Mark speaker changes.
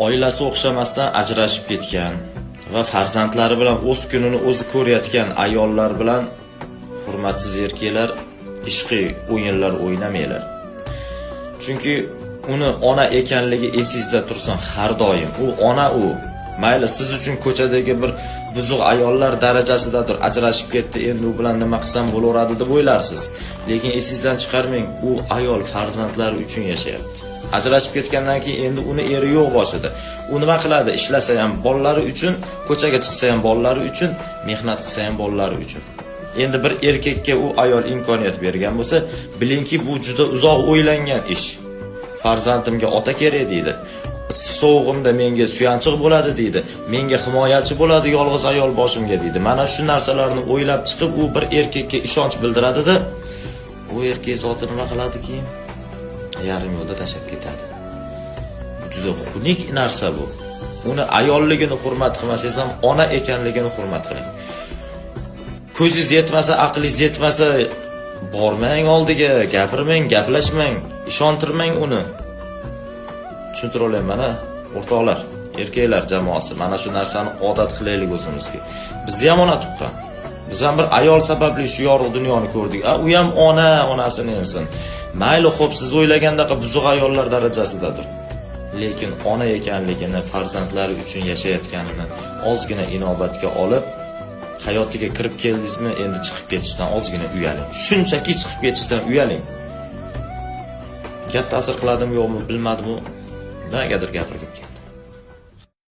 Speaker 1: oilasi o'xshamasdan ajrashib ketgan va farzandlari bilan o'z kunini o'zi ko'rayotgan ayollar bilan hurmatsiz erkaklar ishqiy o'yinlar o'ynamanglar. Chunki uni ona ekanligi esingizda tursin har doim. U ona u. Mayli siz uchun ko'chadagi bir buzuq ayollar darajasidadir, ajrashib ketdi, endi u bilan nima qilsam bo'laveradi deb o'ylarsiz. Lekin esingizdan chiqarmang, u ayol farzandlari uchun yashayapti. Ajrashib ketgandan keyin endi uni eri yo'q boshida. U nima qiladi? Ishlasa ham bolalari uchun, ko'chaga chiqsa ham bolalari uchun, mehnat qilsa ham bolalari uchun. Endi bir erkakka u ayol imkoniyat bergan bo'lsa, bilingki, bu juda uzoq o'ylangan ish. Farzandimga ota kerak deydi. So'g'imda menga suyanchiq bo'ladi deydi. Menga himoyachi bo'ladi yolg'iz ayol boshimga deydi. Mana shu narsalarni o'ylab chiqib, u bir erkakka ishonch bildiradi-da, u erkak zoti nima qiladi keyin? Yarim yo'lda tashlab ketadi. Bu juda xunuk narsa bu. Uni ayolligini hurmat qilmasangiz ham ona ekanligini hurmat qiling. Ko'zingiz yetmasa, aqlingiz yetmasa, bormang oldiga, gapirmang, gaplashmang, ishontirmang uni. Tushuntira olaman mana o'rtoqlar, erkaklar jamoasi, mana shu narsani odat qilaylik o'zimizga. Bizni ham ona tuqqan. Biz ham bir ayol sababli shu yorug' dunyoni ko'rdik. U ham onasini emsin. Mayli, xo'p, siz o'ylagandaqa buzuq ayollar darajasidadir. Lekin ona ekanligini, farzandlari uchun yashayotganini ozgina inobatga olib, hayotiga kirib keldingizmi, endi chiqib ketishdan ozgina uyaling. Shunchaki chiqib ketishdan uyaling. Katta ta'sir qiladimi yo'qmi bilmadim-u. Nimagadir gapirib ketdim.